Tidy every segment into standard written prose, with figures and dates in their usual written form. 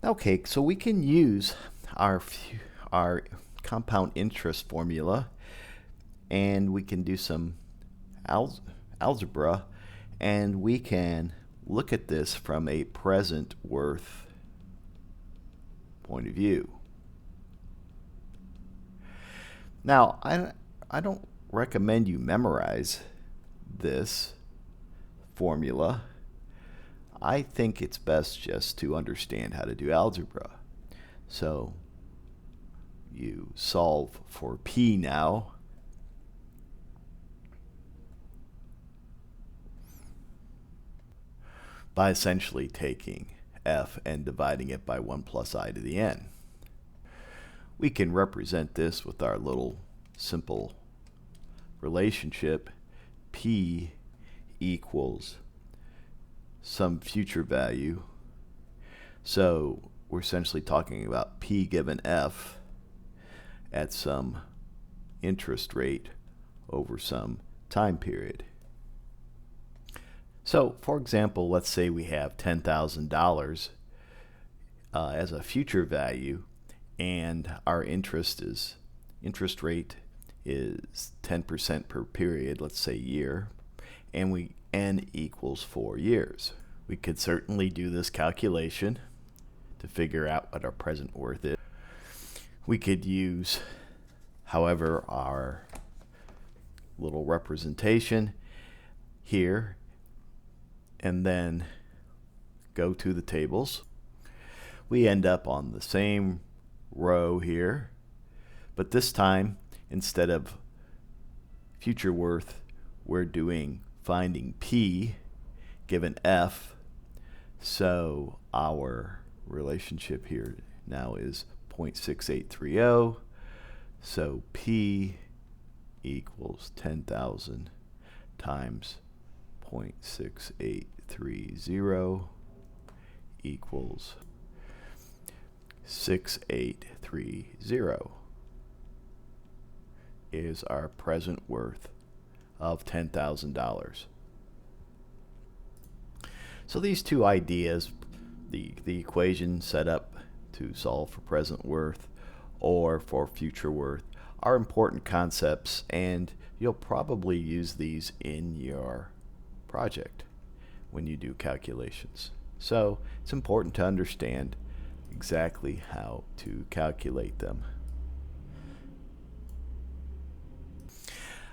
Okay, so we can use our compound interest formula, and we can do some algebra, and we can look at this from a present worth point of view. Now, I don't recommend you memorize this formula. I think it's best just to understand how to do algebra. So you solve for P now. By essentially taking f and dividing it by 1 plus I to the n. We can represent this with our little simple relationship. P equals some future value. So we're essentially talking about P given f at some interest rate over some time period. So, for example, let's say we have $10,000 as a future value, and our interest rate is 10% per period, let's say year, and n equals 4 years. We could certainly do this calculation to figure out what our present worth is. We could use, however, our little representation here, and then go to the tables. We end up on the same row here, but this time, instead of future worth, we're doing finding P given f. So our relationship here now is 0.6830. So P equals 10,000 times 0.6830 equals 6830 is our present worth of $10,000. So these two ideas, the equation set up to solve for present worth or for future worth, are important concepts, and you'll probably use these in your project when you do calculations. So it's important to understand exactly how to calculate them.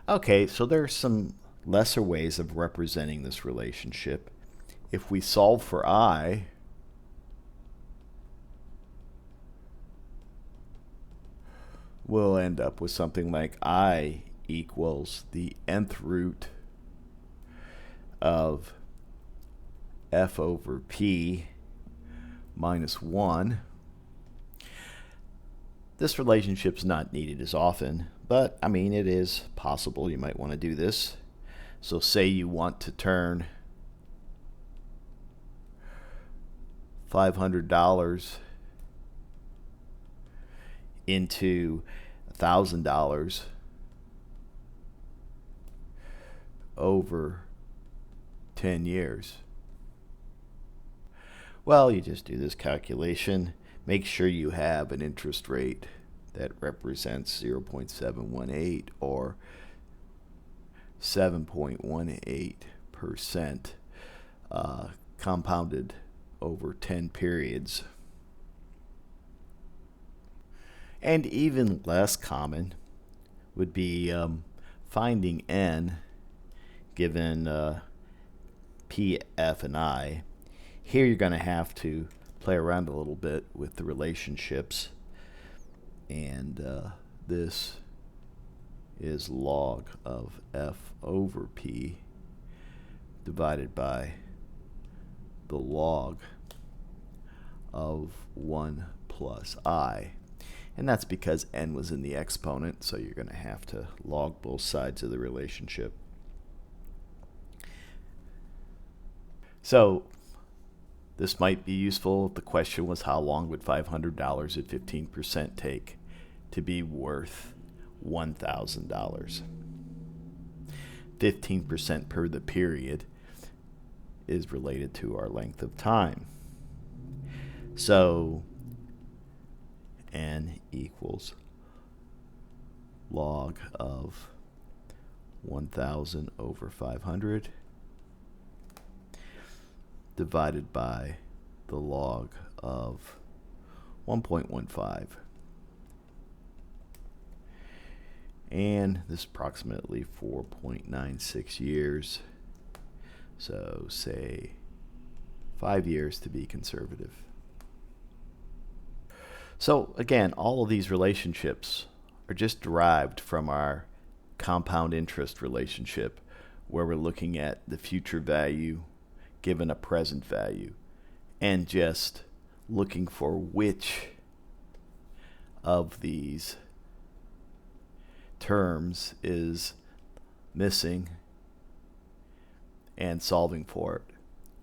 Okay, so there are some lesser ways of representing this relationship. If we solve for I, we'll end up with something like I equals the nth root of f over P minus 1. This relationship's not needed as often, but I mean, it is possible. You might want to do this. So say you want to turn $500 into $1,000 over 10 years. Well, you just do this calculation. Make sure you have an interest rate that represents 0.718 or 7.18% compounded over 10 periods. And even less common would be finding n given P, F, and I. Here you're going to have to play around a little bit with the relationships, and this is log of F over P divided by the log of 1 plus I. And that's because n was in the exponent, so you're going to have to log both sides of the relationship. So this might be useful if the question was, how long would $500 at 15% take to be worth $1,000? 15% per the period is related to our length of time. So n equals log of 1,000 over 500 divided by the log of 1.15. And this is approximately 4.96 years. So say 5 years to be conservative. So again, all of these relationships are just derived from our compound interest relationship, where we're looking at the future value given a present value and just looking for which of these terms is missing and solving for it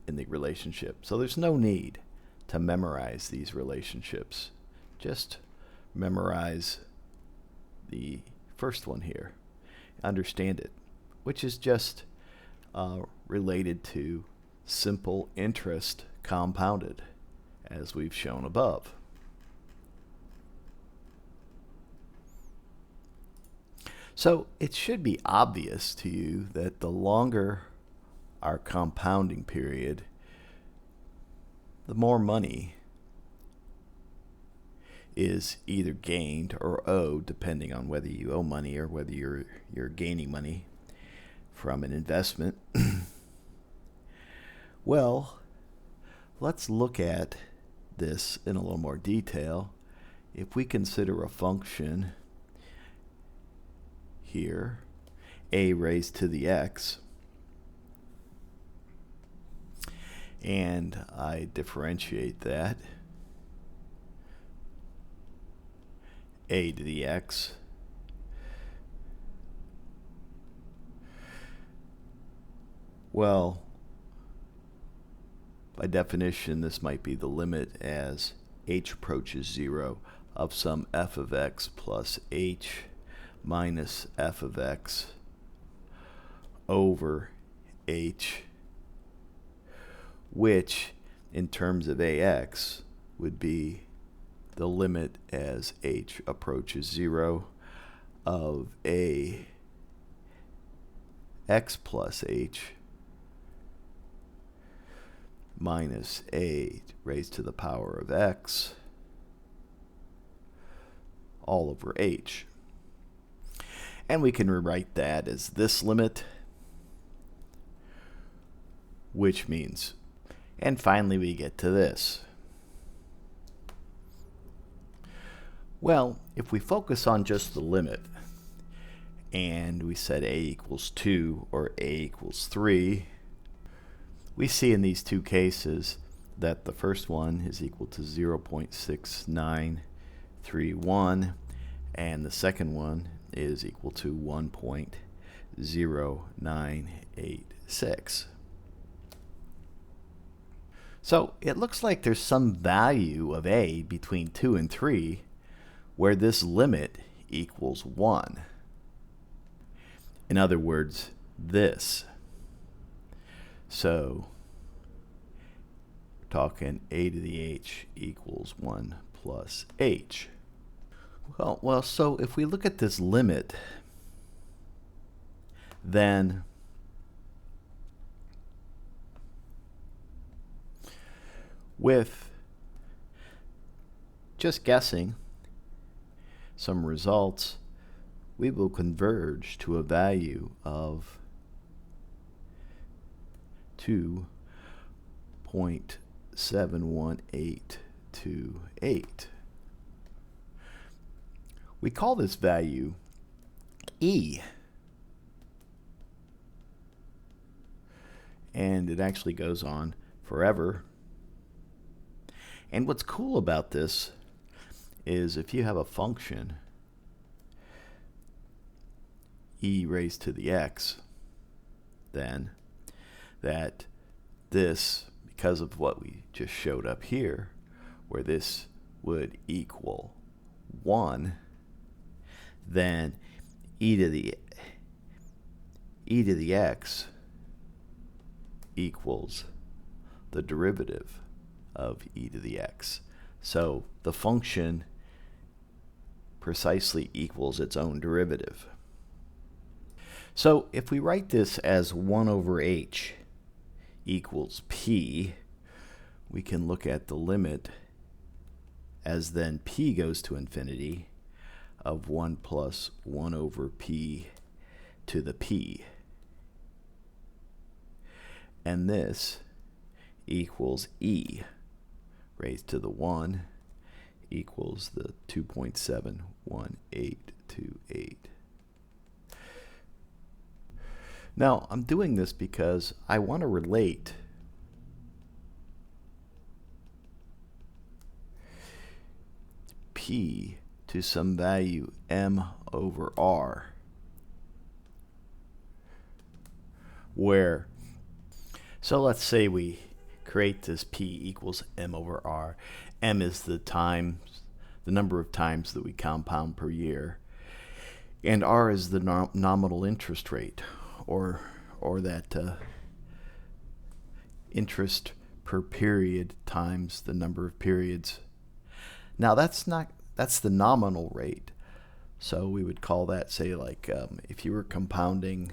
in the relationship. So there's no need to memorize these relationships. Just memorize the first one here. Understand it, which is just related to simple interest compounded, as we've shown above. So it should be obvious to you that the longer our compounding period, the more money is either gained or owed, depending on whether you owe money or whether you're gaining money from an investment. Well, let's look at this in a little more detail. If we consider a function here, a raised to the x, and I differentiate that, a to the x, well, by definition, this might be the limit as h approaches 0 of some f of x plus h minus f of x over h, which in terms of ax would be the limit as h approaches 0 of a x plus h minus a raised to the power of x all over h. And we can rewrite that as this limit, which means, and finally we get to this. Well, if we focus on just the limit, and we set a equals 2 or a equals 3, we see in these two cases that the first one is equal to 0.6931, and the second one is equal to 1.0986. So it looks like there's some value of a between 2 and 3 where this limit equals 1. In other words, this. So we're talking a to the h equals 1 plus h. Well, so if we look at this limit, then with just guessing some results, we will converge to a value of 2.71828. We call this value E, and it actually goes on forever. And what's cool about this is if you have a function e raised to the x, then that this, because of what we just showed up here, where this would equal 1, then e to the x equals the derivative of e to the x. So the function precisely equals its own derivative. So if we write this as 1 over h equals p, we can look at the limit as then p goes to infinity of 1 plus 1 over p to the p. And this equals e raised to the 1 equals the 2.71828. Now, I'm doing this because I want to relate p to some value m over r, where, so let's say we create this p equals m over r. M is the number of times that we compound per year, and r is the nominal interest rate, or that interest per period times the number of periods. Now that's the nominal rate, so we would call that, say, like if you were compounding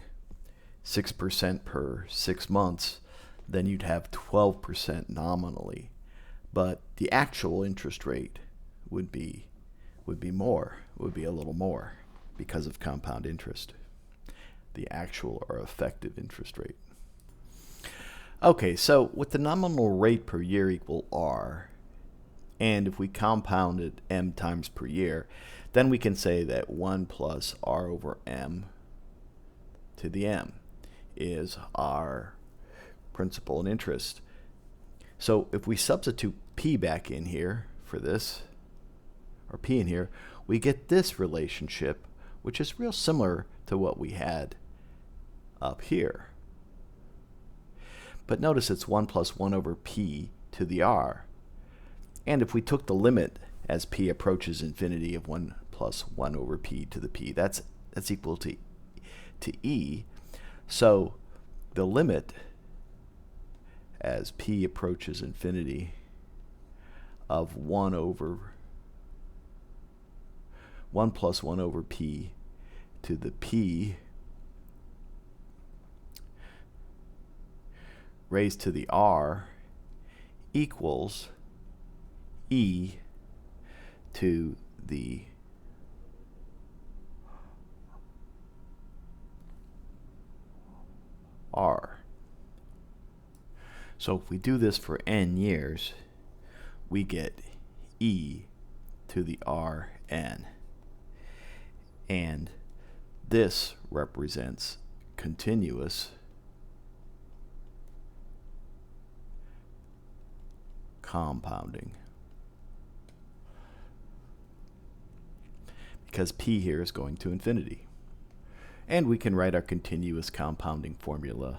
6% per 6 months, then you'd have 12% nominally, but the actual interest rate would be a little more because of compound interest, the actual or effective interest rate. Okay, so with the nominal rate per year equal r, and if we compounded m times per year, then we can say that 1 plus r over m to the m is our principal and interest. So if we substitute p back in here for this, or p in here, we get this relationship, which is real similar to what we had up here. But notice it's 1 plus 1 over p to the r. And if we took the limit as p approaches infinity of 1 plus 1 over p to the p, that's equal to e. So the limit as p approaches infinity of 1 plus 1 over p to the p raised to the r equals e to the r. So if we do this for n years, we get e to the rn. And this represents continuous compounding, because p here is going to infinity. And we can write our continuous compounding formula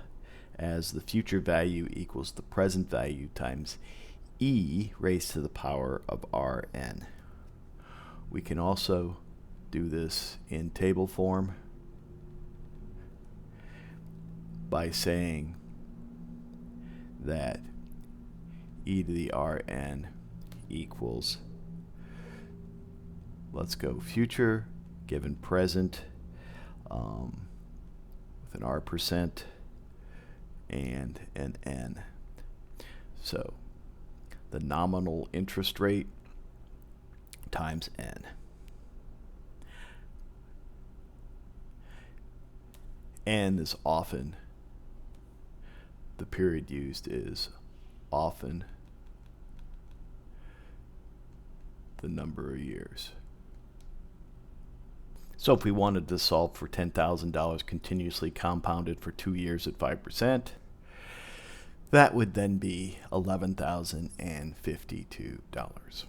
as the future value equals the present value times e raised to the power of rn. We can also do this in table form by saying that e to the rn equals, let's go future given present with an r percent and an n. So the nominal interest rate times n. N is often, the period used is often the number of years. So if we wanted to solve for $10,000 continuously compounded for 2 years at 5%, that would then be $11,052.